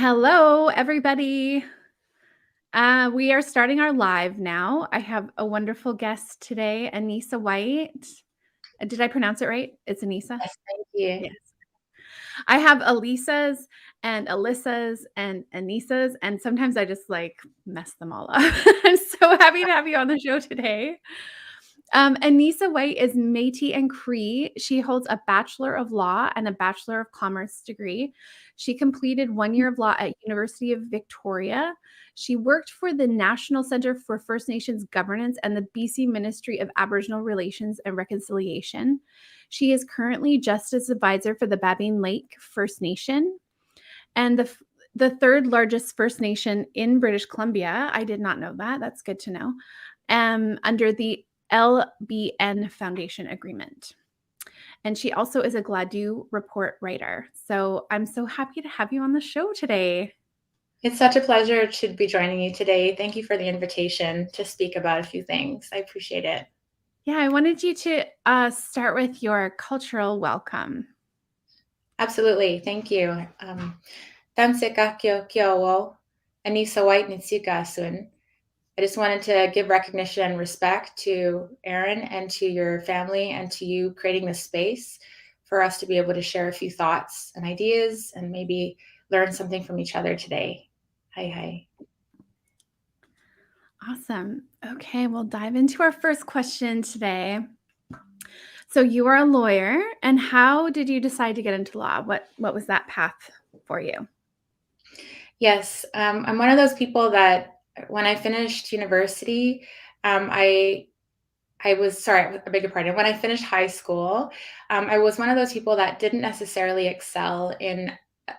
Hello, everybody. We are starting our live now. I have a wonderful guest today, Anisa White. Did I pronounce it right? It's Anisa? Yes, thank you. Yes. I have Alisas and Alissas and Anisas, and sometimes I just mess them all up. I'm so happy to have you on the show today. Anisa White is Métis and Cree. She holds a Bachelor of Law and a Bachelor of Commerce degree. She completed 1 year of law at University of Victoria. She worked for the National Centre for First Nations Governance and the BC Ministry of Aboriginal Relations and Reconciliation. She is currently Justice Advisor for the Babine Lake First Nation and the third largest First Nation in British Columbia. I did not know that. That's good to know. Under the LBN Foundation Agreement. And she also is a Gladue Report Writer. So I'm so happy to have you on the show today. It's such a pleasure to be joining you today. Thank you for the invitation to speak about a few things. I appreciate it. Yeah, I wanted you to start with your cultural welcome. Absolutely. Thank you. Tansika kyo kyowo, Anisa White Nitsuka Sun. I just wanted to give recognition and respect to Aaron and to your family and to you creating this space for us to be able to share a few thoughts and ideas and maybe learn something from each other today. Hi. Awesome. Okay, we'll dive into our first question today. So you are a lawyer, and how did you decide to get into law? What was that path for you? Yes, I'm one of those people that when I finished university, I I beg your pardon. When I finished high school, I was one of those people that didn't necessarily excel in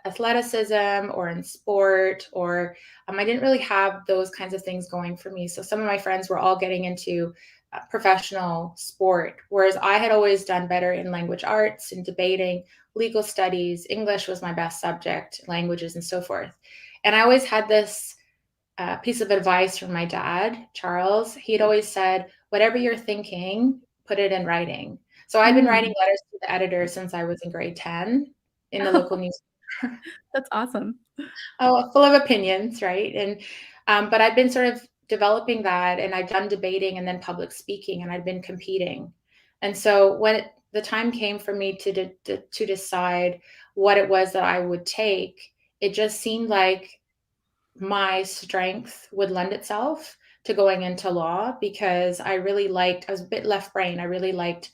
athleticism or in sport, or I didn't really have those kinds of things going for me. So some of my friends were all getting into professional sport, whereas I had always done better in language arts and debating, legal studies. English was my best subject, languages, and so forth. And I always had this piece of advice from my dad, Charles. He'd always said, whatever you're thinking, put it in writing. So I'd been writing letters to the editor since I was in grade 10 in the local newspaper. That's awesome. Oh, full of opinions, right? And but I'd been sort of developing that, and I'd done debating and then public speaking, and I'd been competing. And so when the time came for me to decide what it was that I would take, it just seemed like my strength would lend itself to going into law because I was a bit left brain. I really liked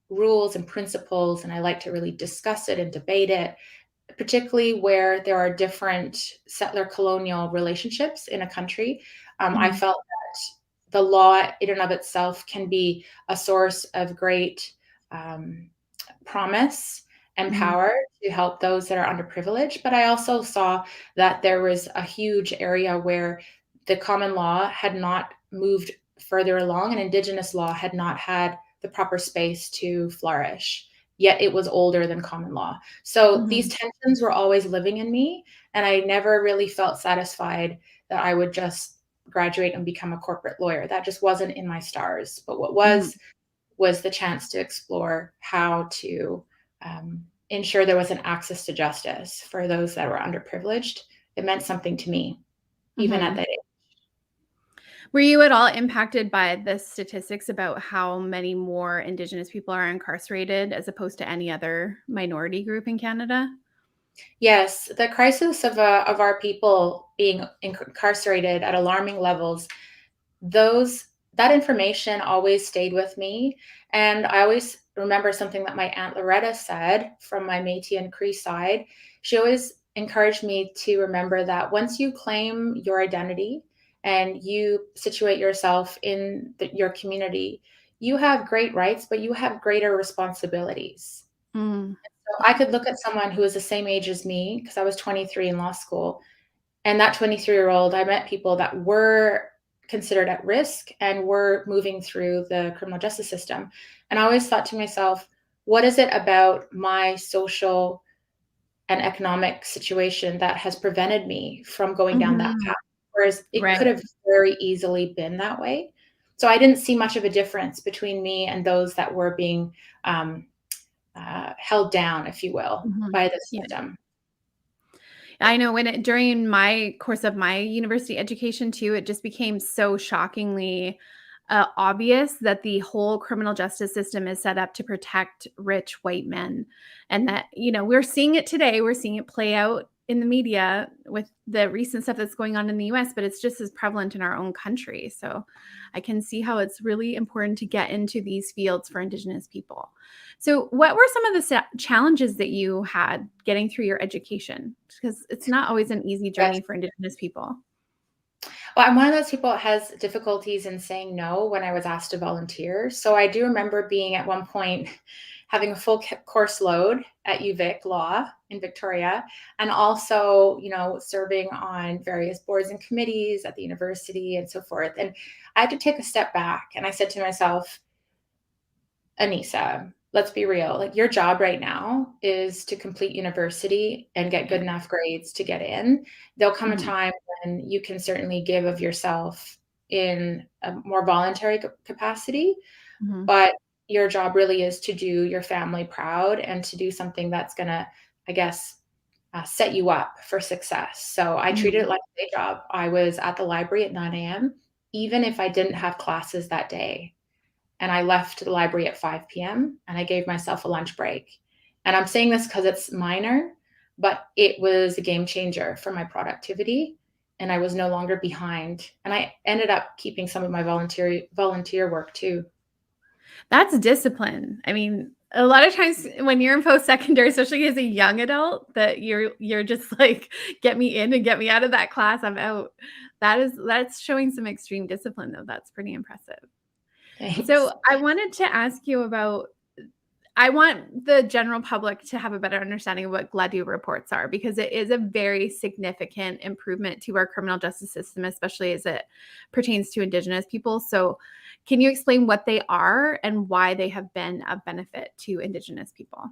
rules and principles, and I like to really discuss it and debate it, particularly where there are different settler colonial relationships in a country. I felt that the law in and of itself can be a source of great promise and power to help those that are underprivileged. But I also saw that there was a huge area where the common law had not moved further along and Indigenous law had not had the proper space to flourish. Yet it was older than common law. So these tensions were always living in me, and I never really felt satisfied that I would just graduate and become a corporate lawyer. That just wasn't in my stars. But what was the chance to explore how to ensure there was an access to justice for those that were underprivileged. It meant something to me, even at that age. Were you at all impacted by the statistics about how many more Indigenous people are incarcerated as opposed to any other minority group in Canada? Yes, the crisis of our people being incarcerated at alarming levels, that information always stayed with me. And I always remember something that my Aunt Loretta said from my Métis and Cree side. She always encouraged me to remember that once you claim your identity and you situate yourself in your community, you have great rights, but you have greater responsibilities. So I could look at someone who was the same age as me, because I was 23 in law school, and that 23-year-old, I met people that were considered at risk and were moving through the criminal justice system. And I always thought to myself, what is it about my social and economic situation that has prevented me from going down that path? Whereas it could have very easily been that way. So I didn't see much of a difference between me and those that were being held down, if you will, by the system. I know during my course of my university education too, it just became so shockingly obvious that the whole criminal justice system is set up to protect rich white men. And that, we're seeing it today. We're seeing it play out in the media with the recent stuff that's going on in the US, but it's just as prevalent in our own country. So I can see how it's really important to get into these fields for Indigenous people. So, what were some of the challenges that you had getting through your education? Because it's not always an easy Yes. journey for Indigenous people. Well, I'm one of those people that has difficulties in saying no when I was asked to volunteer. So I do remember being at one point having a full course load at UVic Law in Victoria, and also, serving on various boards and committees at the university and so forth. And I had to take a step back, and I said to myself, Anisa, let's be real. Like, your job right now is to complete university and get Yeah. good enough grades to get in. There'll come a Mhm. time when you can certainly give of yourself in a more voluntary capacity, Mhm. but your job really is to do your family proud and to do something that's going to, I guess, set you up for success. So I treated Mhm. it like a day job. I was at the library at 9 a.m., even if I didn't have classes that day, and I left the library at 5 p.m. and I gave myself a lunch break. And I'm saying this because it's minor, but it was a game changer for my productivity. And I was no longer behind. And I ended up keeping some of my volunteer work too. That's discipline. I mean, a lot of times when you're in post-secondary, especially as a young adult, that you're just like, "Get me in and get me out of that class, I'm out." That's showing some extreme discipline, though. That's pretty impressive. Thanks. So, I wanted to ask you about I want the general public to have a better understanding of what Gladue reports are, because it is a very significant improvement to our criminal justice system, especially as it pertains to Indigenous people. So, can you explain what they are and why they have been a benefit to Indigenous people?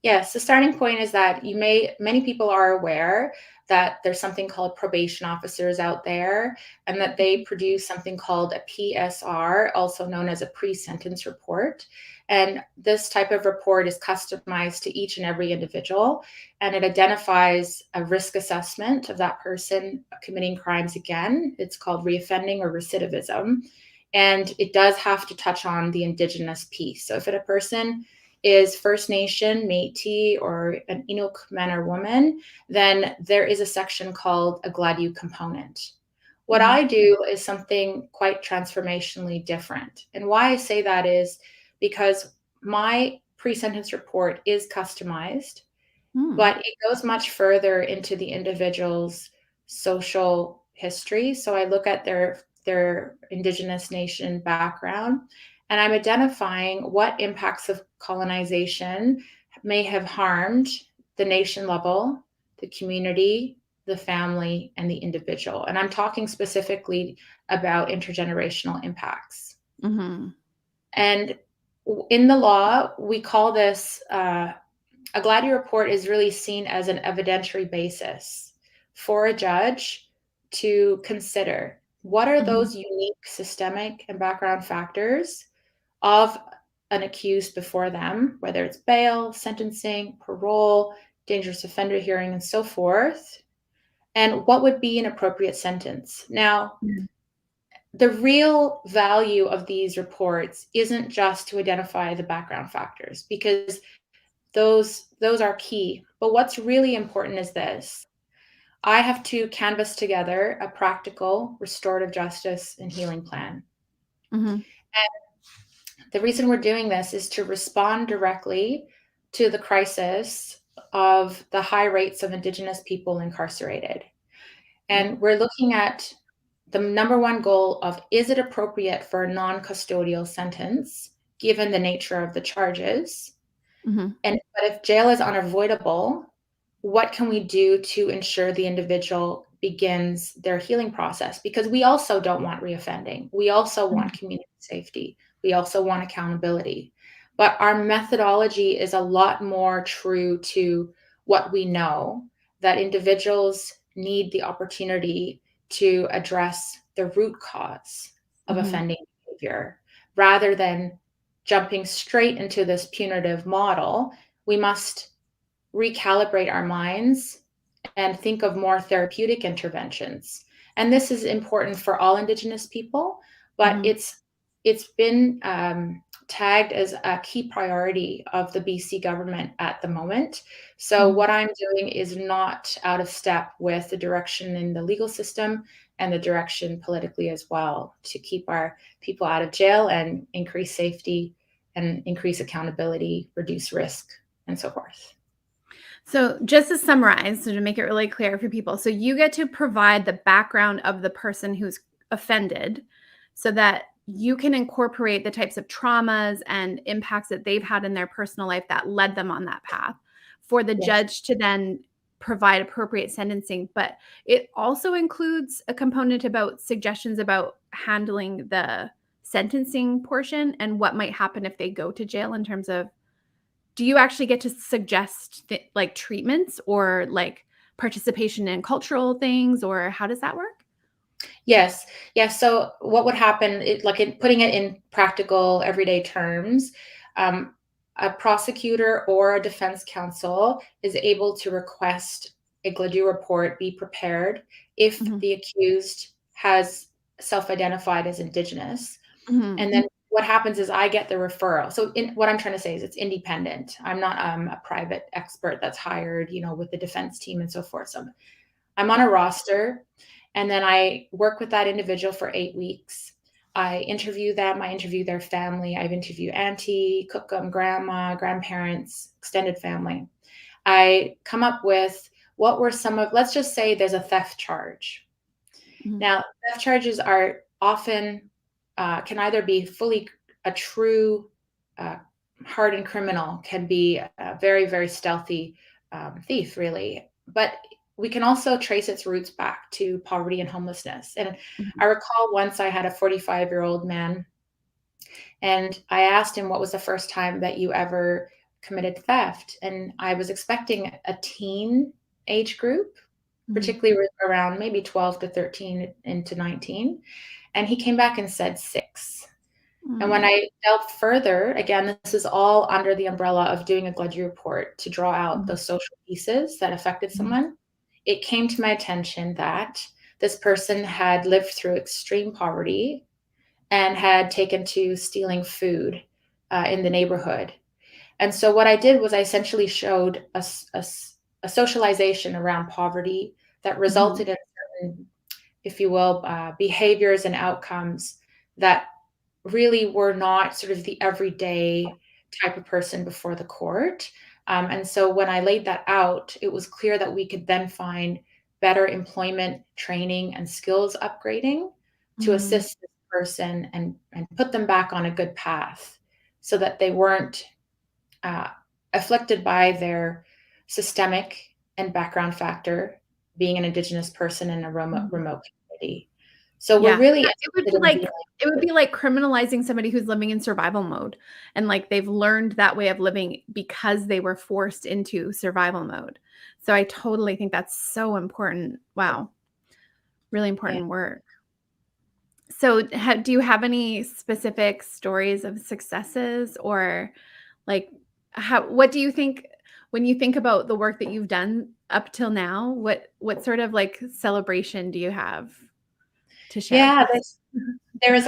Yes, the starting point is that many people are aware that there's something called probation officers out there, and that they produce something called a PSR, also known as a pre-sentence report. And this type of report is customized to each and every individual, and it identifies a risk assessment of that person committing crimes again. It's called reoffending or recidivism. And it does have to touch on the Indigenous piece. So if a person is First Nation, Métis, or an Inuk man or woman, then there is a section called a Gladue component. What Mhm. I do is something quite transformationally different. And why I say that is because my pre-sentence report is customized, Mm. but it goes much further into the individual's social history. So I look at their Indigenous nation background, and I'm identifying what impacts of colonization may have harmed the nation level, the community, the family, and the individual. And I'm talking specifically about intergenerational impacts. Mhm. And in the law, we call this a Gladue report is really seen as an evidentiary basis for a judge to consider what are Mhm. those unique systemic and background factors of an accused before them, whether it's bail, sentencing, parole, dangerous offender hearing, and so forth, and what would be an appropriate sentence. Now, Yeah. the real value of these reports isn't just to identify the background factors, because those are key. But what's really important is this. I have to canvas together a practical restorative justice and healing plan. Mhm. And the reason we're doing this is to respond directly to the crisis of the high rates of Indigenous people incarcerated. Yeah. And we're looking at the number one goal of, is it appropriate for a non-custodial sentence given the nature of the charges? Mhm. And but if jail is unavoidable, what can we do to ensure the individual begins their healing process? Because we also don't want reoffending. We also Mhm. want community safety. We also want accountability. But our methodology is a lot more true to what we know, that individuals need the opportunity to address the root cause of Mhm. offending behavior rather than jumping straight into this punitive model. We must recalibrate our minds and think of more therapeutic interventions. And this is important for all Indigenous people, but Mhm. it's been tagged as a key priority of the BC government at the moment. So Mhm. what I'm doing is not out of step with the direction in the legal system and the direction politically as well, to keep our people out of jail and increase safety and increase accountability, reduce risk, and so forth. So, just to summarize, so to make it really clear for people, so you get to provide the background of the person who's offended so that you can incorporate the types of traumas and impacts that they've had in their personal life that led them on that path for the Yes. judge to then provide appropriate sentencing. But it also includes a component about suggestions about handling the sentencing portion and what might happen if they go to jail in terms of, do you actually get to suggest like treatments or like participation in cultural things, or how does that work? Yes. Yes. So what would happen, like in putting it in practical everyday terms, um, a prosecutor or a defense counsel is able to request a Gladue report be prepared if Mhm. the accused has self-identified as Indigenous. Mhm. And then what happens is I get the referral. So what I'm trying to say is it's independent. I'm not a private expert that's hired, with the defense team and so forth. So I'm on a roster, and then I work with that individual for 8 weeks. I interview them, I interview their family, I've interviewed auntie, cookum, grandma, grandparents, extended family. I come up with what were some of, let's just say there's a theft charge. Mhm. Now, theft charges are often, can either be fully a true uh, hardened criminal, can be a very, very stealthy thief, really. But we can also trace its roots back to poverty and homelessness. And Mhm. I recall once I had a 45-year-old man, and I asked him, what was the first time that you ever committed theft? And I was expecting a teen age group, Mhm. particularly around maybe 12 to 13 into 19. And he came back and said 6. And when Mm. I delved further, again, this is all under the umbrella of doing a Gladue report to draw out Mhm. the social pieces that affected Mhm. someone. It came to my attention that this person had lived through extreme poverty and had taken to stealing food in the neighborhood. And so what I did was I essentially showed a socialization around poverty that Mhm. resulted in certain, if you will, behaviors and outcomes that really were not sort of the everyday type of person before the court. And so when I laid that out, it was clear that we could then find better employment training and skills upgrading to Mhm. assist this person and put them back on a good path so that they weren't uh, afflicted by their systemic and background factor, being an Indigenous person in a Mhm. remote community. So we're Yeah. really Yeah, it would interested be in like dealing it would with. be like criminalizing somebody who's living in survival mode, and, like, they've learned that way of living because they were forced into survival mode. So I totally think that's so important. Wow, really Yeah. important work. So, do you have any specific stories of successes, or like how what do you think when you think about the work that you've done up till now, what sort of like celebration do you have to share with Yeah, us? there was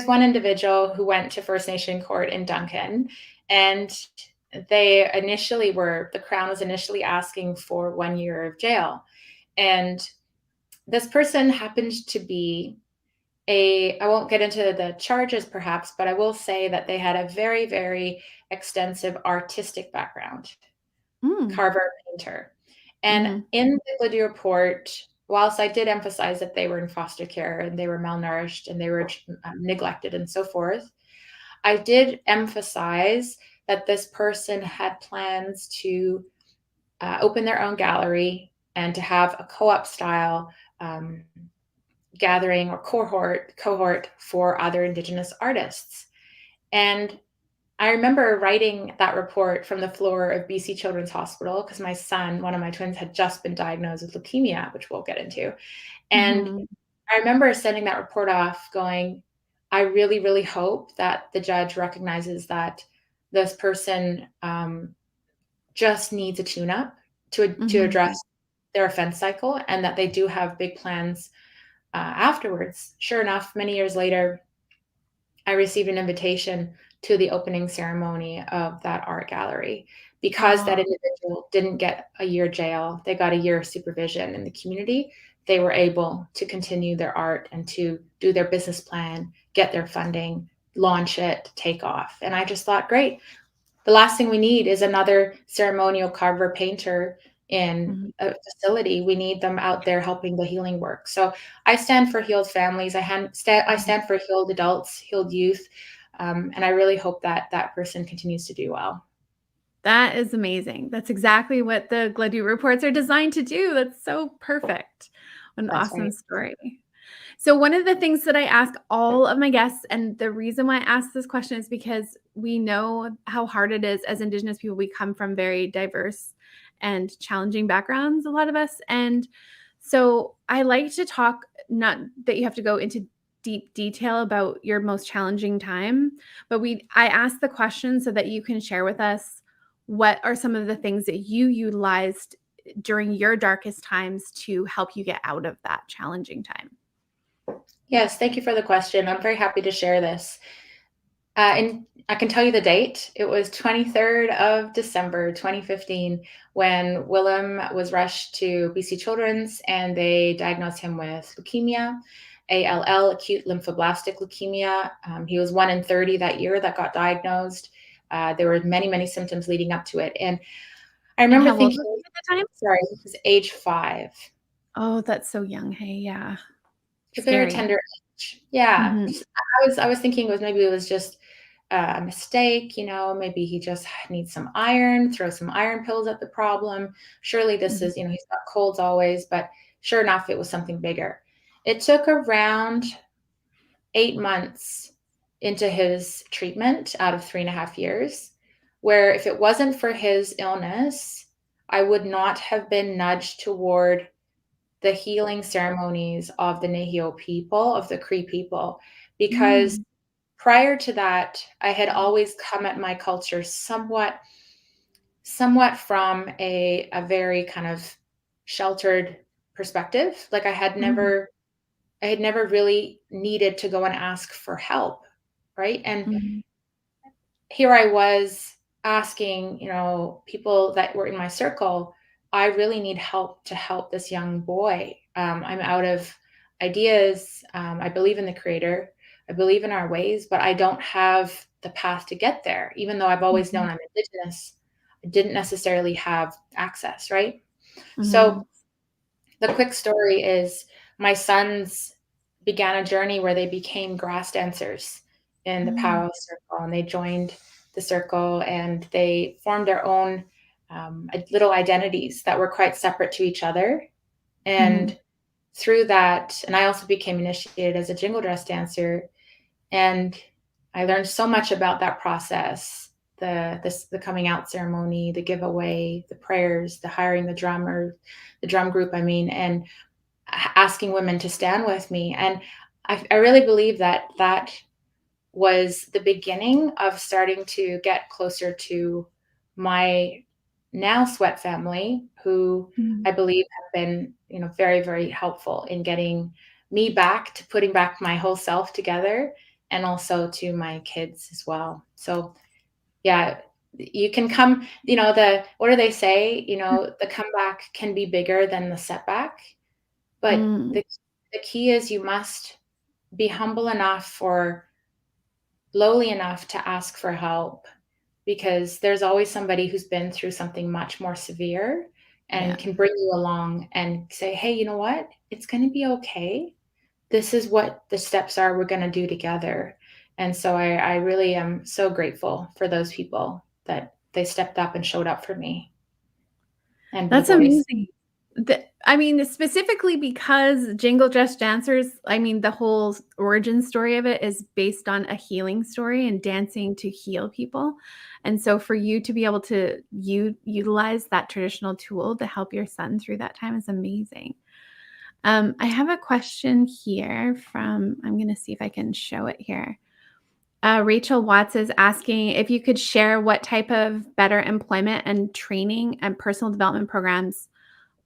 one individual who went to First Nation court in Duncan, and the Crown was initially asking for 1 year of jail. And this person happened to be I won't get into the charges perhaps, but I will say that they had a very, very extensive artistic background, Mm, carver, painter. And mhm, in the Gladue report, whilst I did emphasize that they were in foster care and they were malnourished and they were neglected and so forth, I did emphasize that this person had plans to open their own gallery and to have a co-op style um, gathering or cohort for other Indigenous artists. And I remember writing that report from the floor of BC Children's Hospital because my son, one of my twins, had just been diagnosed with leukemia, which we'll get into. And mhm, I remember sending that report off going, I really, really hope that the judge recognizes that this person just needs a tune up to mhm, address their offense cycle and that they do have big plans afterwards. Sure enough, many years later, I received an invitation to the opening ceremony of that art gallery because that Oh, individual didn't get a year jail. They got a year of supervision in the community. They were able to continue their art and to do their business plan, get their funding, launch it, take off. And I just thought, great, the last thing we need is another ceremonial carver painter in mhm, a facility. We need them out there helping the healing work. So I stand for healed families. I mhm. stand for healed adults, healed youth, and I really hope that that person continues to do well. That is amazing. That's exactly what the Gladue reports are designed to do. That's so perfect. What an That's awesome right. story. So one of the things that I ask all of my guests, and the reason why I ask this question is because we know how hard it is as Indigenous people. We come from very diverse and challenging backgrounds, a lot of us. And so I like to talk, not that you have to go into deep detail about your most challenging time, but I ask the question so that you can share with us what are some of the things that you utilized during your darkest times to help you get out of that challenging time. Yes, thank you for the question. I'm very happy to share this. And I can tell you the date. It was 23rd of December, 2015, when Willem was rushed to BC Children's and they diagnosed him with leukemia, ALL, acute lymphoblastic leukemia. He was 1 in 30 that year that got diagnosed. There were many, many symptoms leading up to it. And I And remember how old thinking, was he at the time? sorry, he was age 5. Oh, that's so young. Hey, yeah. A very Scary. tender age. Yeah. Mhm, I was thinking maybe it was just a mistake, maybe he just needs some iron, throw some iron pills at the problem. Surely this mhm, is, he's got colds always, but sure enough, it was something bigger. It took around 8 months into his treatment out of 3.5 years, where if it wasn't for his illness, I would not have been nudged toward the healing ceremonies of the Nehio people, of the Cree people, because mm, prior to that, I had always come at my culture somewhat from a very kind of sheltered perspective. Like mhm, I had never really needed to go and ask for help, right? And mhm, here I was asking, people that were in my circle, I really need help to help this young boy. I'm out of ideas. I believe in the creator. I believe in our ways, but I don't have the path to get there. Even though I've always known mhm, I'm Indigenous, I didn't necessarily have access, right? So mhm, the quick story is my sons began a journey where they became grass dancers in the mm, powwow circle, and they joined the circle and they formed their own little identities that were quite separate to each other. mhm, And through that, and I also became initiated as a jingle dress dancer, and I learned so much about that process, the coming out ceremony, the giveaway, the prayers, the hiring the drummer, the drum group, I mean, and asking women to stand with me. And I really believe that that was the beginning of starting to get closer to my now sweat family, who mhm. I believe have been, very, very helpful in getting me back to putting back my whole self together and also to my kids as well. So yeah, you can come, what do they say? The comeback can be bigger than the setback. But Mm, the key is you must be humble enough or lowly enough to ask for help, because there's always somebody who's been through something much more severe yeah. and can bring you along and say, "Hey, you know what? It's gonna be okay. This is what the steps are we're gonna do together." And so I really am so grateful for those people that they stepped up and showed up for me and That's B-boys. amazing. I mean, specifically because Jingle Dress Dancers, I mean, the whole origin story of it is based on a healing story and dancing to heal people. And so for you to be able to utilize that traditional tool to help your son through that time is amazing. I have a question here from, I'm going to see if I can show it here. Rachel Watts is asking if you could share what type of better employment and training and personal development programs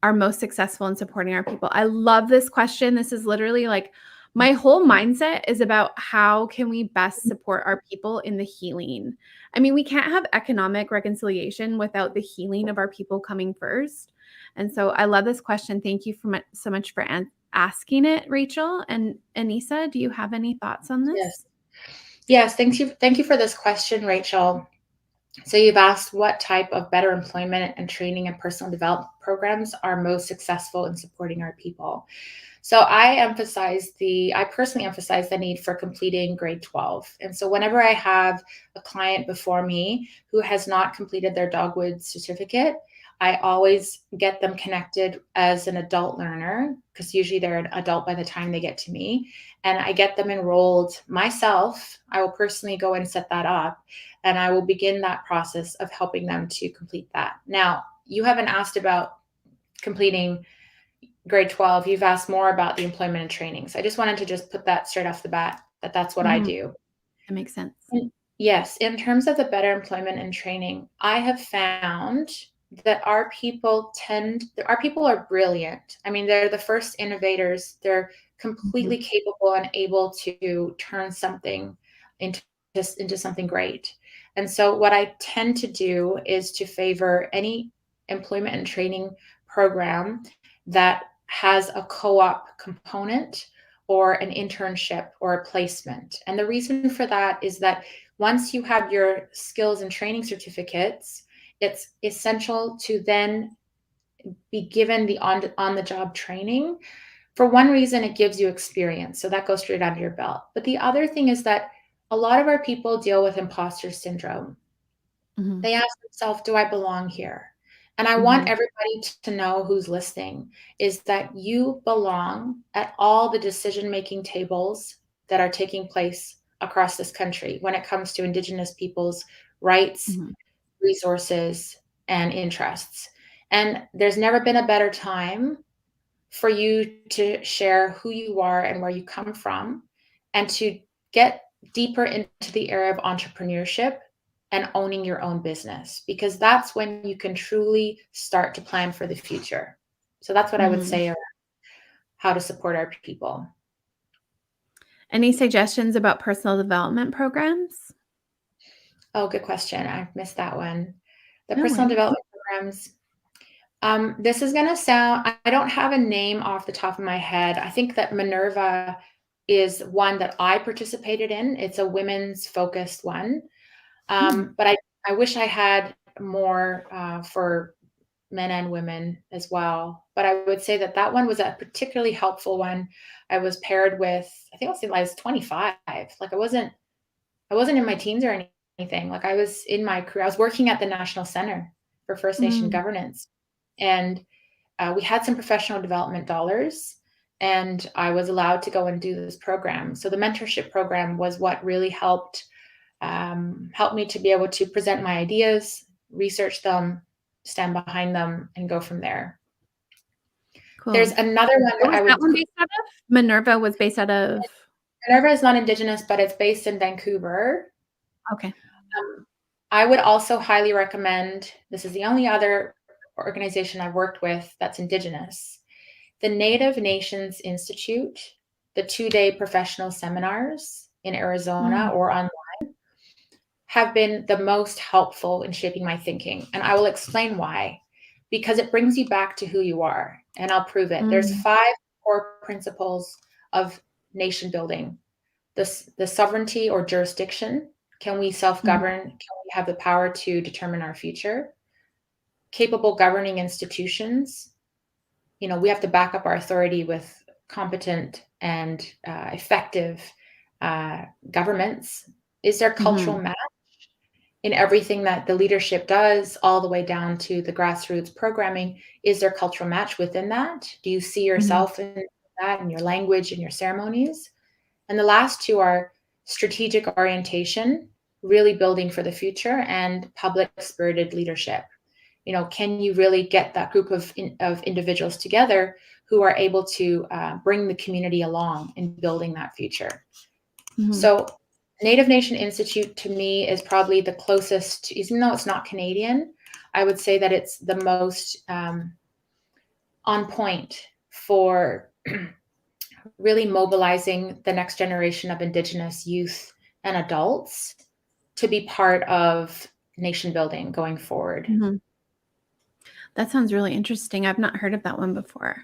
are most successful in supporting our people? I love this question. This is literally like my whole mindset is about how can we best support our people in the healing. I mean, we can't have economic reconciliation without the healing of our people coming first. And so I love this question. Thank you so much for asking it, Rachel. And Anisa, do you have any thoughts on Yes. this? Yes. Thank you for this question, Rachel. So you've asked what type of better employment and training and personal development programs are most successful in supporting our people. So I personally emphasize the need for completing grade 12. And so whenever I have a client before me who has not completed their dogwood certificate, I always get them connected as an adult learner, because usually they're an adult by the time they get to me. And I get them enrolled myself. I will personally go and set that up, and I will begin that process of helping them to complete that. Now, you haven't asked about completing grade 12. You've asked more about the employment and training. So I just wanted to just put that straight off the bat, that that's what I Mhm. do. That makes sense. Yes, in terms of the better employment and training, I have found that our people are brilliant. I mean, they're the first innovators. They're completely Mhm. capable and able to turn something into into something great. And so what I tend to do is to favor any employment and training program that has a co-op component or an internship or a placement. And the reason for that is that once you have your skills and training certificates, it's essential to then be given the on the job training. For one reason, it gives you experience. So that goes straight under your belt. But the other thing is that a lot of our people deal with imposter syndrome. Mhm. They ask themselves, do I belong here? And I want Mhm. everybody to know, who's listening, is that you belong at all the decision-making tables that are taking place across this country when it comes to Indigenous peoples' rights, Mhm. resources, and interests. And there's never been a better time for you to share who you are and where you come from, and to get deeper into the area of entrepreneurship and owning your own business, because that's when you can truly start to plan for the future. So that's what I would Mhm. say around how to support our people. Any suggestions about personal development programs? Oh, good question. I missed that one. The No personal worries. development programs. This is going to sound, I don't have a name off the top of my head. I think that Minerva is one that I participated in. It's a women's focused one. Mm. But I wish I had more for men and women as well. But I would say that that one was a particularly helpful one. I was paired with, I think I was 25. Like I wasn't in my teens or anything. Like I was in my career. I was working at the National Center for First Nation Mm. Governance. And we had some professional development dollars, and I was allowed to go and do this program. So the mentorship program was what really helped me to be able to present my ideas, research them, stand behind them, and go from there. There's Cool. another one Where that was I that would. one based out of? Minerva was based out of. Minerva is not Indigenous, but it's based in Vancouver. Okay. Um, I would also highly recommend. This is the only other organization I've worked with that's Indigenous. The Native Nations Institute, the 2-day professional seminars in Arizona Mm. or online, have been the most helpful in shaping my thinking. And I will explain why. Because it brings you back to who you are. And I'll prove it. There's Mm. 5 core principles of nation building. The sovereignty or jurisdiction. Can we Mhm. self-govern? Can we have the power to determine our future? Capable governing institutions. You know, we have to back up our authority with competent and effective governments. Is there cultural Mhm. match in everything that the leadership does, all the way down to the grassroots programming? Is there cultural match within that? Do you see Mhm. yourself in that, in your language and your ceremonies? And the last two are strategic orientation, really building for the future, and public spirited leadership. You know, can you really get that group of individuals together who are able to bring the community along in building that future? Mhm. So Native Nation Institute to me is probably the closest, even though it's not Canadian, I would say that it's the most on point for really mobilizing the next generation of Indigenous youth and adults to be part of nation building going forward. Mhm. That sounds really interesting. I've not heard of that one before.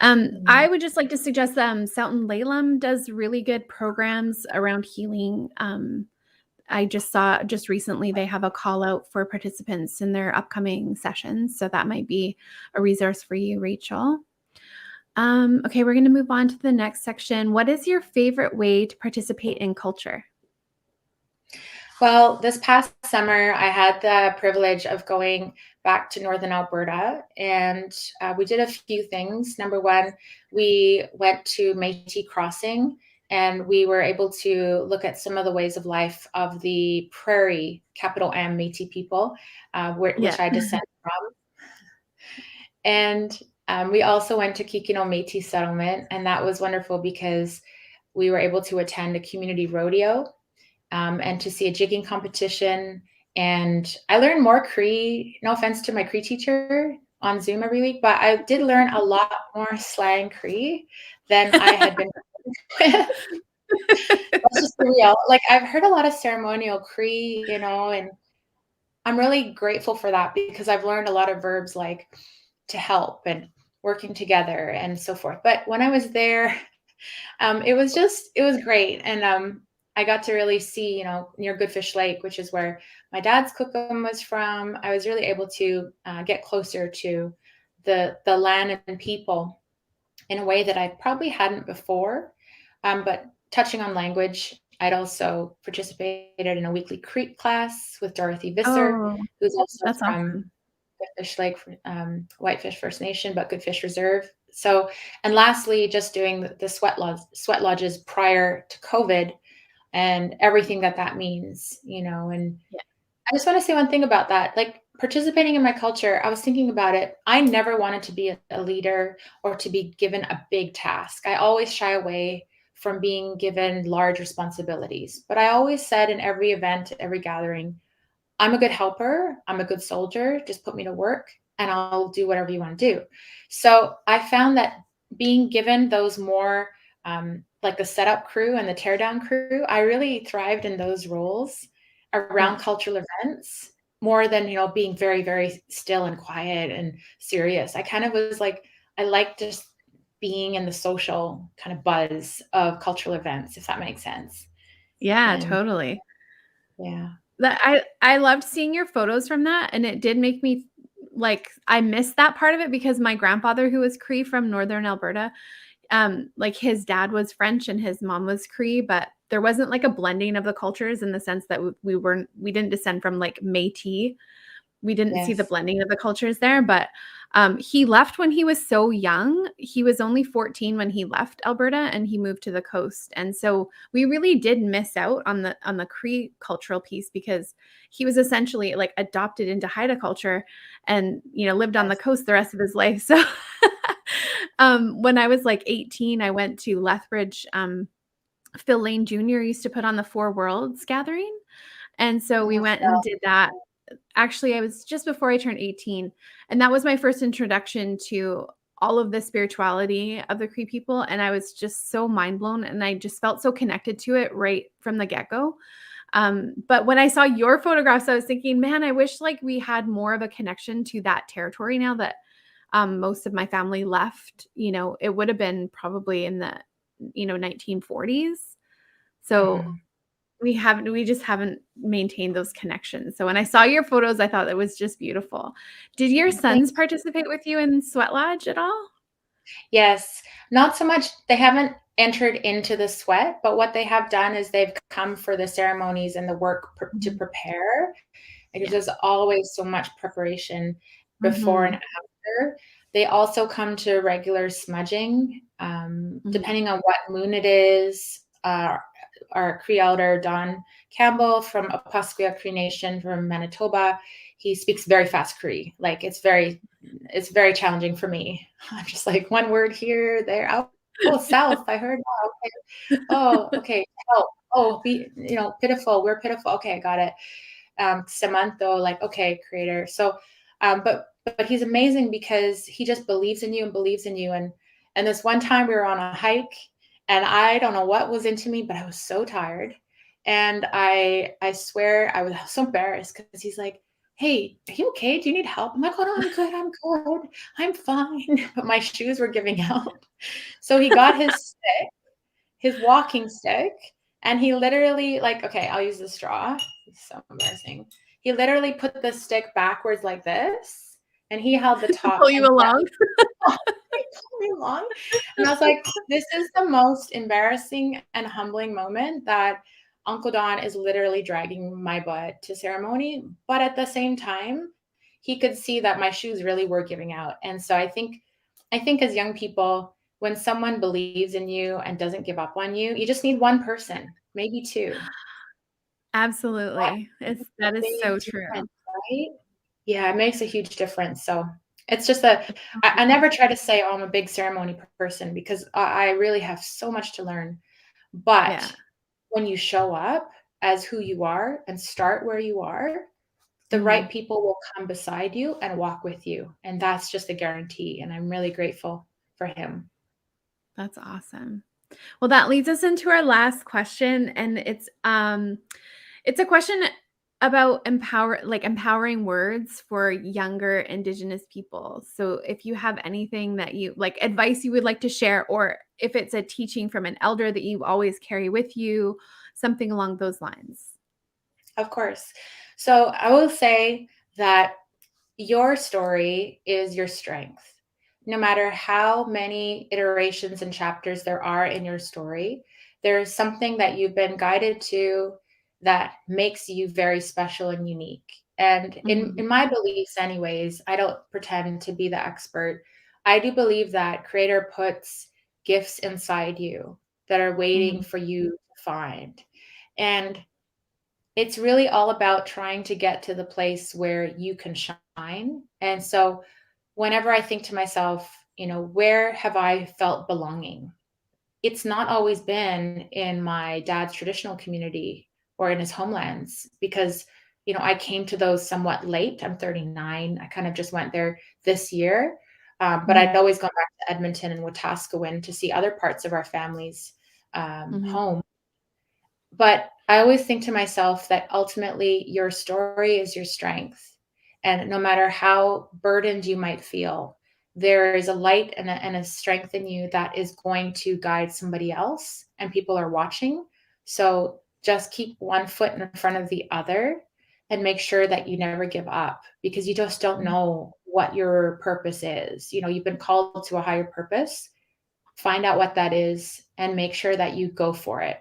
Mm. I would just like to suggest Southern Lalem does really good programs around healing. I just saw just recently they have a call out for participants in their upcoming sessions. So that might be a resource for you, Rachel. Okay, we're going to move on to the next section. What is your favorite way to participate in culture? Well, this past summer, I had the privilege of going back to Northern Alberta, and we did a few things. Number one, we went to Métis Crossing, and we were able to look at some of the ways of life of the Prairie, capital M, Métis people, Yeah. which I descend from. And we also went to Kikino Métis settlement, and that was wonderful because we were able to attend a community rodeo and to see a jigging competition. And I learned more Cree, no offense to my Cree teacher on Zoom every week, but I did learn a lot more slang Cree than I had been with. That's just the real. Like I've heard a lot of ceremonial Cree, and I'm really grateful for that because I've learned a lot of verbs like to help and working together and so forth. But when I was there, it was great. And I got to really see, near Goodfish Lake, which is where my dad's cookum was from. I was really able to get closer to the land and people in a way that I probably hadn't before. But touching on language, I'd also participated in a weekly Creek class with Dorothy Visser, Oh, who's also that's from awesome. Goodfish Lake, Whitefish First Nation, but Goodfish Reserve. So, and lastly, just doing the sweat lodges prior to COVID and everything that means, and Yeah. I just want to say one thing about that. Like participating in my culture, I was thinking about it. I never wanted to be a leader or to be given a big task. I always shy away from being given large responsibilities. But I always said in every event, every gathering, I'm a good helper. I'm a good soldier. Just put me to work and I'll do whatever you want to do. So I found that being given those more like the setup crew and the teardown crew, I really thrived in those roles around Yeah. cultural events more than, being very, very still and quiet and serious. I kind of was like, I like just being in the social kind of buzz of cultural events, if that makes sense. Yeah, And totally. yeah. That I loved seeing your photos from that, and it did make me like I missed that part of it because my grandfather who was Cree from Northern Alberta, like his dad was French and his mom was Cree, but there wasn't like a blending of the cultures in the sense that we didn't descend from like Métis. We didn't see the Yes. blending of the cultures there, but he left when he was so young. He was only 14 when he left Alberta and he moved to the coast. And so we really did miss out on the Cree cultural piece because he was essentially like adopted into Haida culture and lived on the Yes. coast the rest of his life. So when I was like 18, I went to Lethbridge. Phil Lane Jr. used to put on the Four Worlds gathering. And so we Oh, went and did that. Actually, I was just before I turned 18, and that was my first introduction to all of the spirituality of the Cree people, and I was just so mind blown, and I just felt so connected to it right from the get-go. But when I saw your photographs, I was thinking, man, I wish like we had more of a connection to that territory now that most of my family left. It would have been probably in the 1940s. So mhm. we just haven't maintained those connections. So when I saw your photos, I thought it was just beautiful. Did your Thank sons participate with you in Sweat Lodge at all? Yes, not so much they haven't entered into the sweat, but what they have done is they've come for the ceremonies and the work to Mhm. prepare, because Yeah. there's always so much preparation before and Mhm. after. They also come to regular smudging, Mhm. depending on what moon it is. Our Cree elder, Don Campbell from Opasquia Cree Nation from Manitoba, he speaks very fast Cree. Like it's very challenging for me. I'm just like one word here, there. Oh, south. I heard. Oh, okay. Oh, okay. Help. Oh, be pitiful. We're pitiful. Okay, I got it. Samanto, like okay, creator. So, but but he's amazing because he just believes in you and believes in you. And this one time we were on a hike, and I don't know what was into me, but I was so tired. And I swear I was so embarrassed because he's like, "Hey, are you okay? Do you need help?" I'm like, "Oh no, I'm good. I'm good. I'm fine." But my shoes were giving out. So he got his walking stick, and he literally, like, okay, I'll use the straw. It's so embarrassing. He literally put the stick backwards like this, and he held the top Pull you and along. he pulled me along. And I was like, this is the most embarrassing and humbling moment that Uncle Don is literally dragging my butt to ceremony. But at the same time, he could see that my shoes really were giving out. And so I think as young people, when someone believes in you and doesn't give up on you, you just need one person, maybe two. That Absolutely. makes a That is big so true. difference, right? Yeah, it makes a huge difference. So it's just a, It's so I true. never try to say, oh, I'm a big ceremony person because I really have so much to learn. But Yeah. when you show up as who you are and start where you are, the right Mhm. people will come beside you and walk with you. And that's just a guarantee. And I'm really grateful for him. That's awesome. Well, that leads us into our last question, and it's a question about empowering words for younger Indigenous people. So if you have anything that you like advice you would like to share, or if it's a teaching from an elder that you always carry with you, something along those lines. Of course. So I will say that your story is your strength. No matter how many iterations and chapters there are in your story, there is something that you've been guided to that makes you very special and unique. And in Mhm. my beliefs, anyways, I don't pretend to be the expert. I do believe that Creator puts gifts inside you that are waiting Mhm. for you to find. And it's really all about trying to get to the place where you can shine. And so whenever I think to myself, where have I felt belonging? It's not always been in my dad's traditional community or in his homelands because, I came to those somewhat late. I'm 39. I kind of just went there this year. But I'd Mhm. always gone back to Edmonton and Wetaskiwin to see other parts of our family's Mhm. home. But I always think to myself that ultimately your story is your strength. And no matter how burdened you might feel, there is a light and a strength in you that is going to guide somebody else, and people are watching. So just keep one foot in front of the other and make sure that you never give up because you just don't Mhm. know what your purpose is. You've been called to a higher purpose. Find out what that is and make sure that you go for it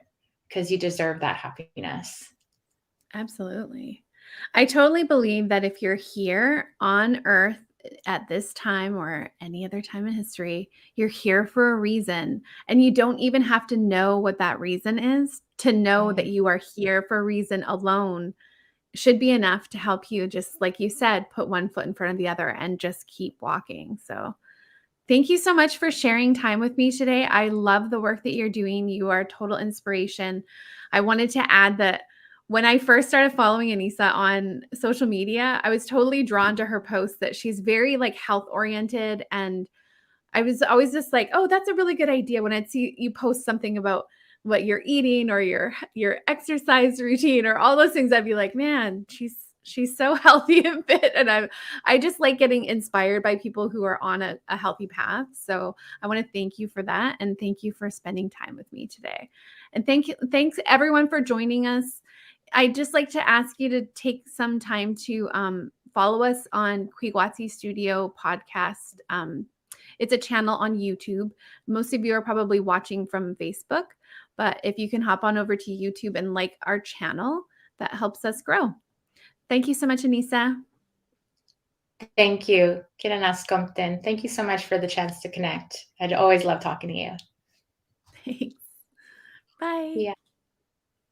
because you deserve that happiness. Absolutely. I totally believe that if you're here on Earth at this time or any other time in history, you're here for a reason. And you don't even have to know what that reason is to know that Right. you are here for a reason alone should be enough to help you, just like you said, put one foot in front of the other and just keep walking. So thank you so much for sharing time with me today. I love the work that you're doing. You are a total inspiration. I wanted to add that when I first started following Anisa on social media, I was totally drawn to her posts that she's very like health oriented, and I was always just like, "Oh, that's a really good idea." When I'd see you post something about what you're eating or your exercise routine or all those things, I'd be like, "Man, she's so healthy and fit." And I just like getting inspired by people who are on a healthy path. So I want to thank you for that, and thank you for spending time with me today. And thanks everyone for joining us. I'd just like to ask you to take some time to follow us on Kwigwatsi Studio podcast. It's a channel on YouTube. Most of you are probably watching from Facebook, but if you can hop on over to YouTube and like our channel, that helps us grow. Thank you so much, Anisa. Thank you. Kiranas Compton. Thank you so much for the chance to connect. I'd always love talking to you. Thanks. Bye. Yeah.